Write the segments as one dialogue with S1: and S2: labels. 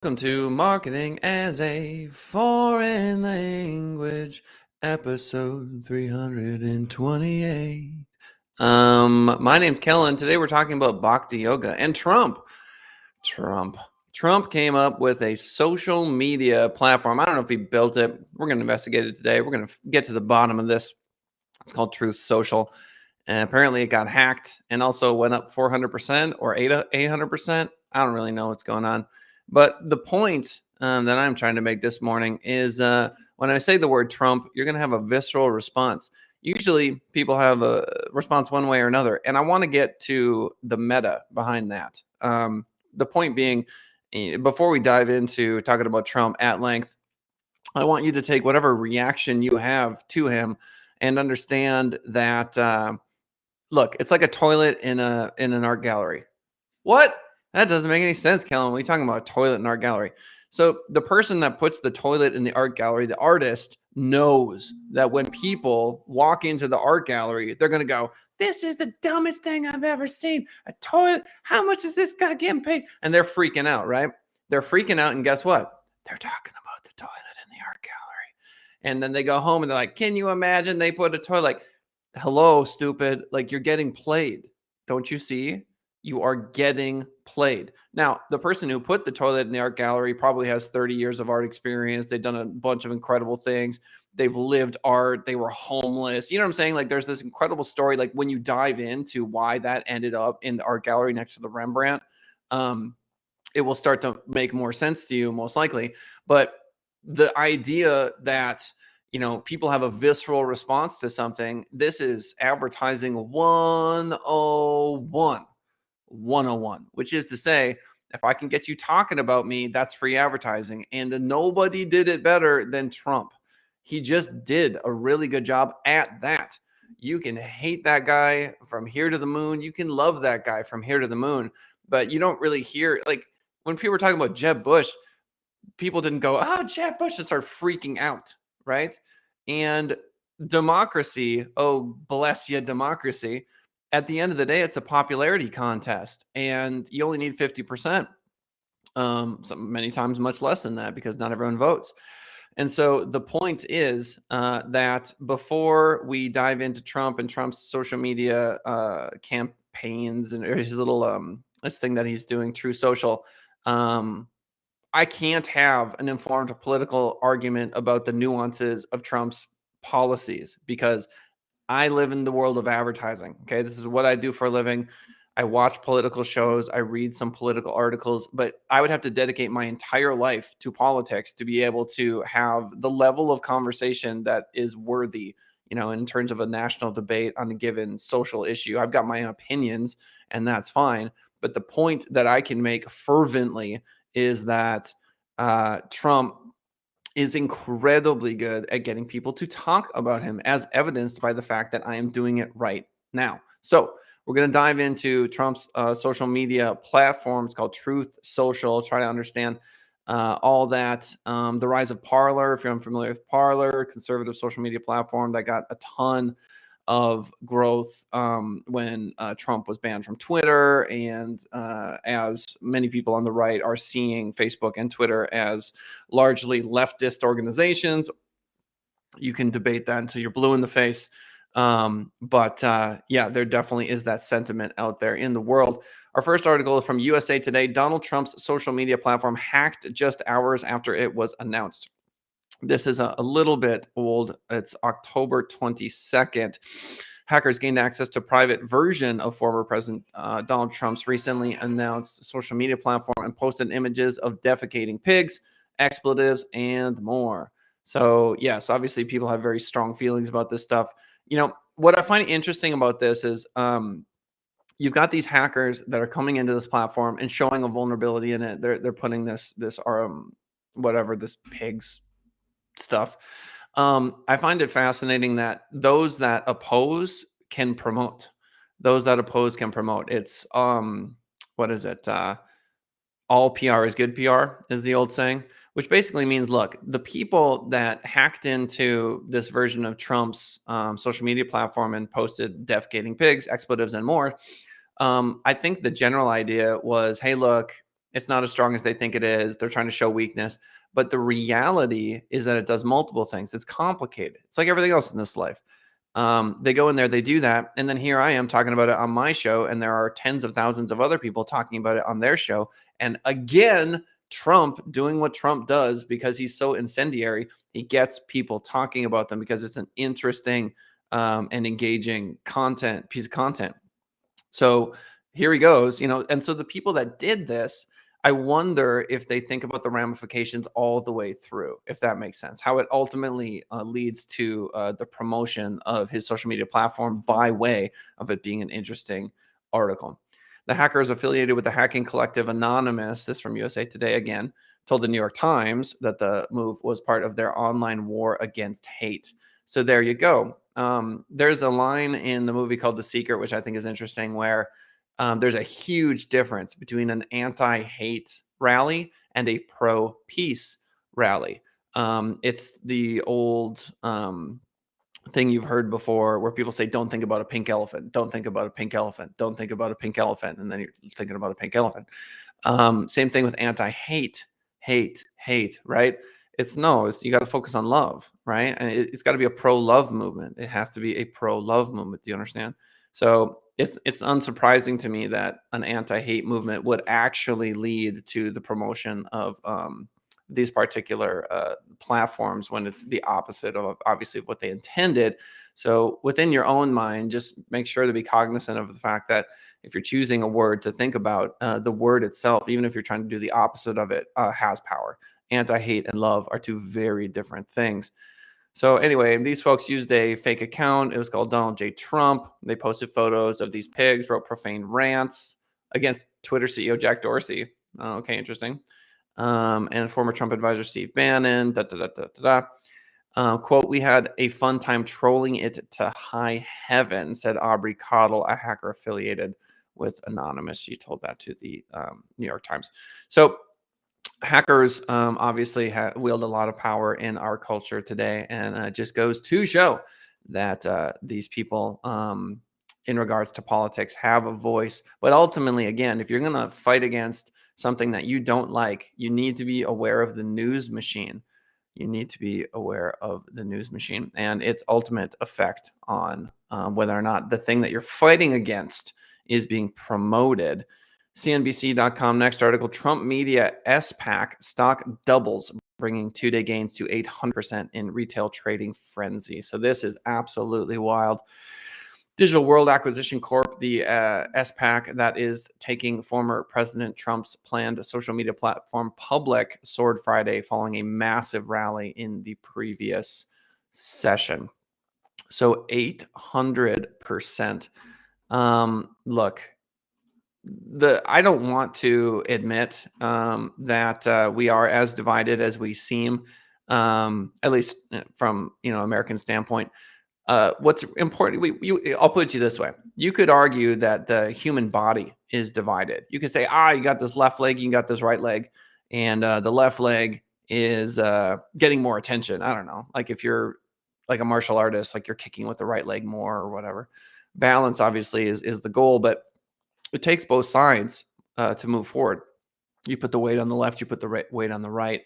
S1: Welcome to Marketing as a Foreign Language, episode 328. My name's Kellen. Today we're talking about Bhakti Yoga and Trump. Trump came up with a social media platform. I don't know if he built it. We're going to investigate it today. We're going to get to the bottom of this. It's called Truth Social. And apparently it got hacked and also went up 400% or 800%. I don't really know what's going on. But the point that I'm trying to make this morning is when I say the word Trump, you're going to have a visceral response. Usually people have a response one way or another. And I want to get to the meta behind that. The point being, before we dive into talking about Trump at length, I want you to take whatever reaction you have to him and understand that, look, it's like a toilet in an art gallery. What? That doesn't make any sense, Kellen. What are you talking about, a toilet in an art gallery? So the person that puts the toilet in the art gallery, the artist, knows that when people walk into the art gallery, they're going to go, this is the dumbest thing I've ever seen. A toilet. How much is this guy getting paid? And they're freaking out, right? They're freaking out. And guess what? They're talking about the toilet in the art gallery. And then they go home and they're like, can you imagine they put a toilet? Like, hello, stupid. Like, you're getting played. Don't you see? You are getting played. Now, the person who put the toilet in the art gallery probably has 30 years of art experience. They've done a bunch of incredible things. They've lived art. They were homeless. You know what I'm saying? Like, there's this incredible story. Like, when you dive into why that ended up in the art gallery next to the Rembrandt, it will start to make more sense to you, most likely. But the idea that people have a visceral response to something, this is advertising 101, which is to say, if I can get you talking about me, that's free advertising. And nobody did it better than Trump. He just did a really good job at that. You can hate that guy from here to the moon. You can love that guy from here to the moon. But you don't really hear, like, when people were talking about Jeb Bush, people didn't go, oh, Jeb Bush, and start freaking out, right? And democracy, oh, bless you, democracy. At the end of the day, it's a popularity contest, and you only need 50%. Many times much less than that, because not everyone votes. And so the point is that before we dive into Trump and Trump's social media campaigns and his little this thing that he's doing, True Social, I can't have an informed political argument about the nuances of Trump's policies, because I live in the world of advertising. Okay. This is what I do for a living. I watch political shows. I read some political articles, but I would have to dedicate my entire life to politics to be able to have the level of conversation that is worthy, in terms of a national debate on a given social issue. I've got my opinions, and that's fine. But the point that I can make fervently is that Trump is incredibly good at getting people to talk about him, as evidenced by the fact that I am doing it right now. So we're going to dive into Trump's social media platform. It's called Truth Social. Try to understand all that. The rise of Parler, if you're unfamiliar with Parler, conservative social media platform that got a ton of growth when Trump was banned from Twitter, and as many people on the right are seeing Facebook and Twitter as largely leftist organizations. You can debate that until you're blue in the face. But yeah, there definitely is that sentiment out there in the world. Our first article is from USA Today. Donald Trump's social media platform hacked just hours after it was announced. This is a little bit old. It's October 22nd. Hackers gained access to private version of former President Donald Trump's recently announced social media platform and posted images of defecating pigs, expletives, and more. So yes, obviously people have very strong feelings about this stuff. What I find interesting about this is you've got these hackers that are coming into this platform and showing a vulnerability in it. They're putting this whatever, this pigs stuff. I find it fascinating that those that oppose can promote. It's what is it? All PR is good PR is the old saying, which basically means, look, the people that hacked into this version of Trump's social media platform and posted defecating pigs, expletives, and more. I think the general idea was, hey, look, it's not as strong as they think it is. They're trying to show weakness. But the reality is that it does multiple things. It's complicated. It's like everything else in this life. They go in there, they do that, and then here I am talking about it on my show, and there are tens of thousands of other people talking about it on their show. And again, Trump doing what Trump does because he's so incendiary, he gets people talking about them because it's an interesting and engaging piece of content. So here he goes, and so the people that did this, I wonder if they think about the ramifications all the way through, if that makes sense, how it ultimately leads to the promotion of his social media platform by way of it being an interesting article. The hacker is affiliated with the hacking collective Anonymous, this from USA Today again, told the New York Times that the move was part of their online war against hate. So there you go. There's a line in the movie called The Secret, which I think is interesting, where there's a huge difference between an anti-hate rally and a pro-peace rally. It's the old thing you've heard before where people say, don't think about a pink elephant, don't think about a pink elephant, don't think about a pink elephant. And then you're thinking about a pink elephant. Same thing with anti-hate, hate, right? You got to focus on love, right? And it's got to be a pro-love movement. It has to be a pro-love movement. Do you understand? So it's unsurprising to me that an anti-hate movement would actually lead to the promotion of these particular platforms when it's the opposite of obviously what they intended. So within your own mind, just make sure to be cognizant of the fact that if you're choosing a word to think about, the word itself, even if you're trying to do the opposite of it, has power. Anti-hate and love are two very different things. So anyway, these folks used a fake account. It was called Donald J. Trump. They posted photos of these pigs, wrote profane rants against Twitter CEO Jack Dorsey. Oh, okay, interesting. And former Trump advisor Steve Bannon. Quote, "We had a fun time trolling it to high heaven," said Aubrey Cottle, a hacker affiliated with Anonymous. She told that to the New York Times. So hackers obviously wield a lot of power in our culture today, and it just goes to show that these people, in regards to politics, have a voice. But ultimately, again, if you're going to fight against something that you don't like, you need to be aware of the news machine. You need to be aware of the news machine and its ultimate effect on whether or not the thing that you're fighting against is being promoted. CNBC.com, next article, Trump media SPAC stock doubles, bringing two-day gains to 800% in retail trading frenzy. So this is absolutely wild. Digital World Acquisition Corp, the SPAC that is taking former President Trump's planned social media platform public, soared Friday following a massive rally in the previous session. So 800%. Look, I don't want to admit that we are as divided as we seem, at least from American standpoint. What's important, I'll put it to you this way. You could argue that the human body is divided. You could say, you got this left leg, you got this right leg, and the left leg is getting more attention. I don't know. Like if you're like a martial artist, like you're kicking with the right leg more or whatever. Balance obviously is the goal, but it takes both sides to move forward. You put the weight on the left, you put the weight on the right.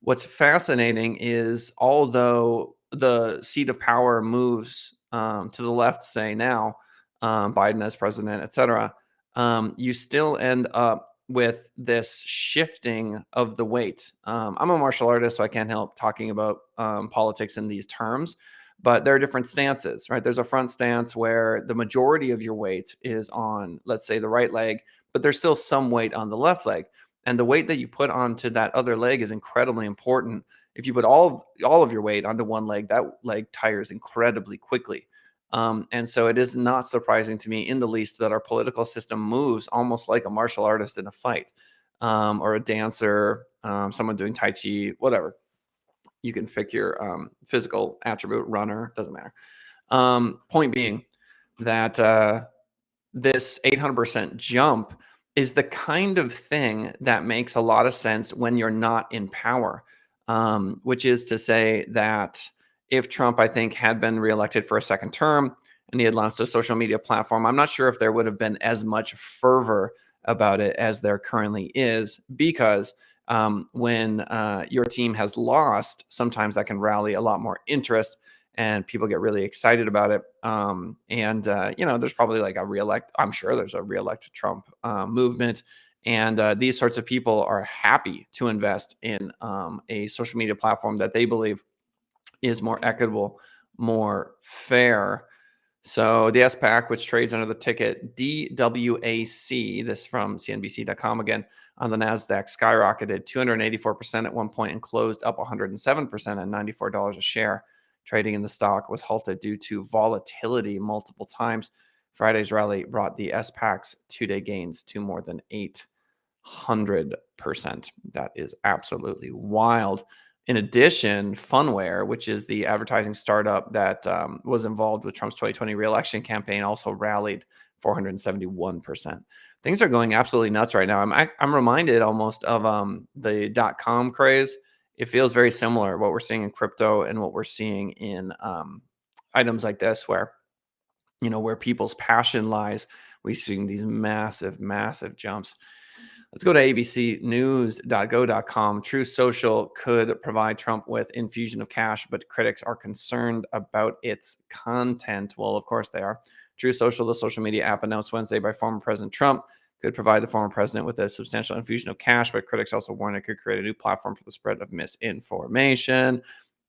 S1: What's fascinating is although the seat of power moves to the left, say now, Biden as president, et cetera, you still end up with this shifting of the weight. I'm a martial artist, so I can't help talking about politics in these terms, but there are different stances, right? There's a front stance where the majority of your weight is on, let's say, the right leg, but there's still some weight on the left leg. And the weight that you put onto that other leg is incredibly important. If you put all of your weight onto one leg, that leg tires incredibly quickly. And so it is not surprising to me in the least that our political system moves almost like a martial artist in a fight, or a dancer, someone doing Tai Chi, whatever. You can pick your physical attribute, runner, doesn't matter. Point being that this 800% jump is the kind of thing that makes a lot of sense when you're not in power, which is to say that if Trump, I think, had been reelected for a second term and he had launched a social media platform, I'm not sure if there would have been as much fervor about it as there currently is, because when your team has lost, sometimes that can rally a lot more interest and people get really excited about it. There's probably like I'm sure there's a reelect Trump movement. And these sorts of people are happy to invest in a social media platform that they believe is more equitable, more fair. So the SPAC, which trades under the ticket DWAC, this from CNBC.com again, on the NASDAQ, skyrocketed 284% at one point and closed up 107% at $94 a share. Trading in the stock was halted due to volatility multiple times. Friday's rally brought the SPAC's two-day gains to more than 800%. That is absolutely wild. In addition, Funware, which is the advertising startup that was involved with Trump's 2020 reelection campaign, also rallied 471%. Things are going absolutely nuts right now. I'm reminded almost of the .com craze. It feels very similar, what we're seeing in crypto and what we're seeing in items like this, where people's passion lies. We're seeing these massive, massive jumps. Let's go to abcnews.go.com. True Social could provide Trump with infusion of cash, but critics are concerned about its content. Well, of course they are. True Social, the social media app announced Wednesday by former President Trump, could provide the former president with a substantial infusion of cash, but critics also warn it could create a new platform for the spread of misinformation.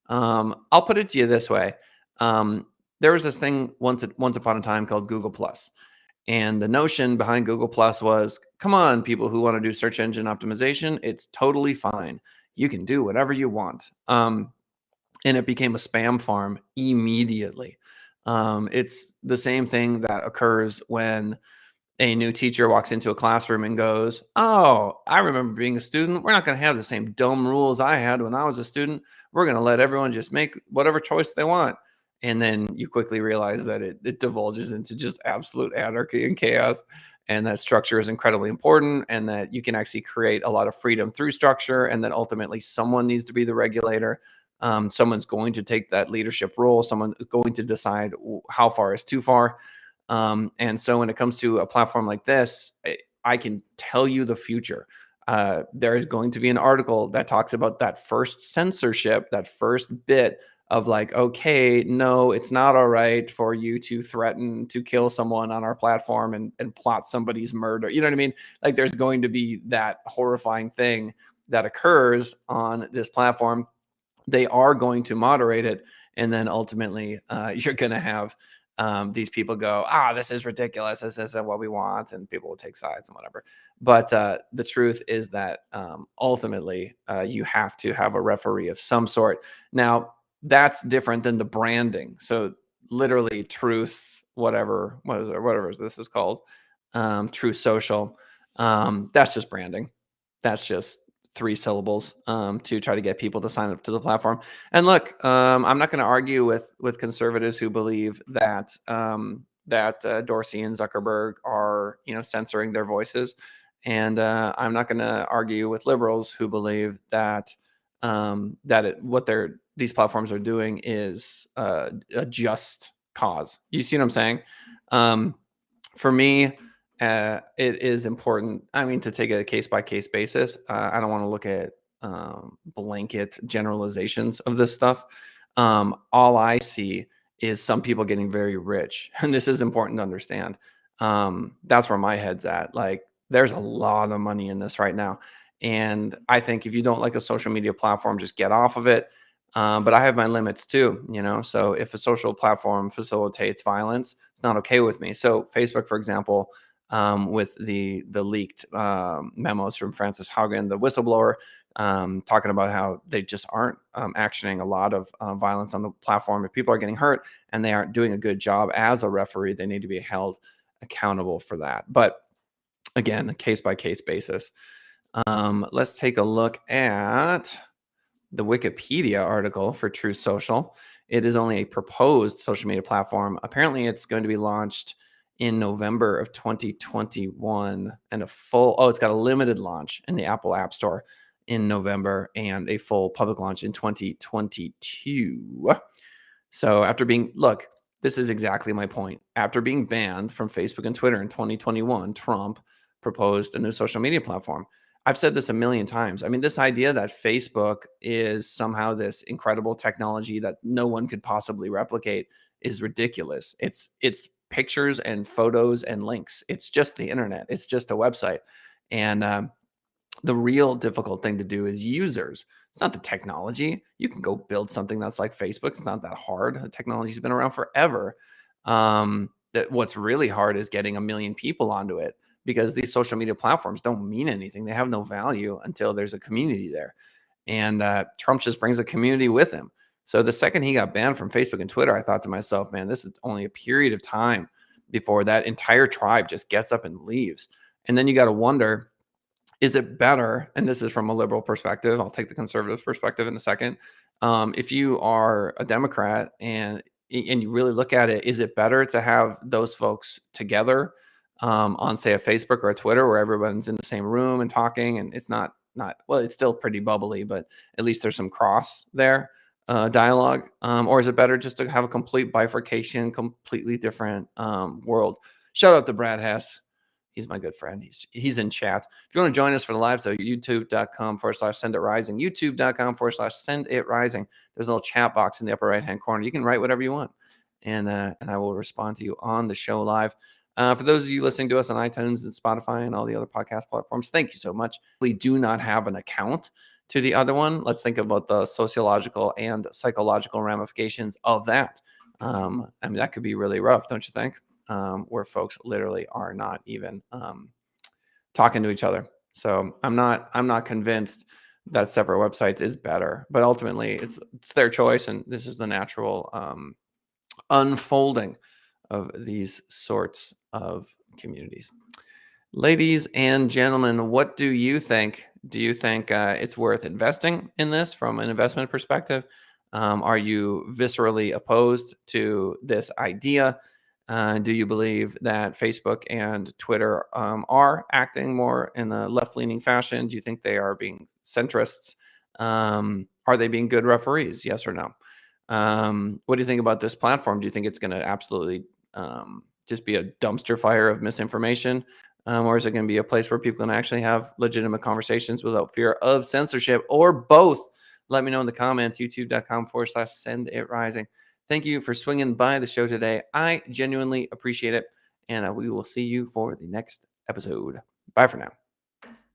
S1: I'll put it to you this way. There was this thing once upon a time called Google Plus. And the notion behind Google Plus was, come on, people who want to do search engine optimization, it's totally fine. You can do whatever you want. And it became a spam farm immediately. It's the same thing that occurs when a new teacher walks into a classroom and goes, oh, I remember being a student. We're not going to have the same dumb rules I had when I was a student. We're going to let everyone just make whatever choice they want. And then you quickly realize that it divulges into just absolute anarchy and chaos, and that structure is incredibly important, and that you can actually create a lot of freedom through structure, and that ultimately someone needs to be the regulator. Someone's going to take that leadership role. Someone is going to decide how far is too far. And so when it comes to a platform like this, I can tell you the future. There is going to be an article that talks about that first censorship, that first bit of like, okay, no, it's not all right for you to threaten to kill someone on our platform and plot somebody's murder. You know what I mean? Like there's going to be that horrifying thing that occurs on this platform. They are going to moderate it. And then ultimately you're going to have these people go, this is ridiculous. This isn't what we want. And people will take sides and whatever. But the truth is that ultimately you have to have a referee of some sort. Now, that's different than the branding. So literally truth, whatever this is called, True Social. That's just branding. That's just 3 syllables to try to get people to sign up to the platform. And look, I'm not going to argue with conservatives who believe that Dorsey and Zuckerberg are censoring their voices, and I'm not going to argue with liberals who believe that these platforms are doing is a just cause. You see what I'm saying? For me, it is important, to take a case-by-case basis. I don't want to look at blanket generalizations of this stuff. All I see is some people getting very rich. And this is important to understand. That's where my head's at. Like, there's a lot of money in this right now. And I think if you don't like a social media platform, just get off of it. But I have my limits too, so if a social platform facilitates violence, it's not okay with me. So Facebook, for example, with the leaked memos from Frances Haugen, the whistleblower, talking about how they just aren't actioning a lot of violence on the platform. If people are getting hurt and they aren't doing a good job as a referee, they need to be held accountable for that. But again, a case-by-case basis. Let's take a look at the Wikipedia article for True Social. It is only a proposed social media platform. Apparently, it's going to be launched in November of 2021, and it's got a limited launch in the Apple App Store in November and a full public launch in 2022. So this is exactly my point. After being banned from Facebook and Twitter in 2021, Trump proposed a new social media platform. I've said this a million times. I mean, this idea that Facebook is somehow this incredible technology that no one could possibly replicate is ridiculous. It's pictures and photos and links. It's just the internet. It's just a website. And the real difficult thing to do is users. It's not the technology. You can go build something that's like Facebook. It's not that hard. The technology's been around forever. What's really hard is getting a million people onto it, because these social media platforms don't mean anything. They have no value until there's a community there. And Trump just brings a community with him. So the second he got banned from Facebook and Twitter, I thought to myself, man, this is only a period of time before that entire tribe just gets up and leaves. And then you got to wonder, is it better? And this is from a liberal perspective. I'll take the conservative perspective in a second. If you are a Democrat and you really look at it, is it better to have those folks together on, say, a Facebook or a Twitter, where everyone's in the same room and talking, and it's not well, it's still pretty bubbly, but at least there's some cross there dialogue, or is it better just to have a complete bifurcation, completely different world? Shout out to Brad Hess. He's my good friend. He's in chat. If you want to join us for the live, so youtube.com/send it rising, youtube.com/send it rising. There's a little chat box in the upper right hand corner. You can write whatever you want, and I will respond to you on the show live. For those of you listening to us on iTunes and Spotify and all the other podcast platforms, thank you so much. We do not have an account to the other one. Let's think about the sociological and psychological ramifications of that. I mean, that could be really rough, don't you think? Where folks literally are not even talking to each other. So I'm not convinced that separate websites is better, but ultimately it's their choice, and this is the natural unfolding of these sorts of communities. Ladies and gentlemen, what do you think? Do you think it's worth investing in this from an investment perspective? Are you viscerally opposed to this idea? Do you believe that Facebook and Twitter are acting more in a left-leaning fashion? Do you think they are being centrists? Are they being good referees? Yes or no? What do you think about this platform? Do you think it's going to absolutely just be a dumpster fire of misinformation? Or is it going to be a place where people can actually have legitimate conversations without fear of censorship, or both? Let me know in the comments, youtube.com/send it rising. Thank you for swinging by the show today. I genuinely appreciate it. And we will see you for the next episode. Bye for now.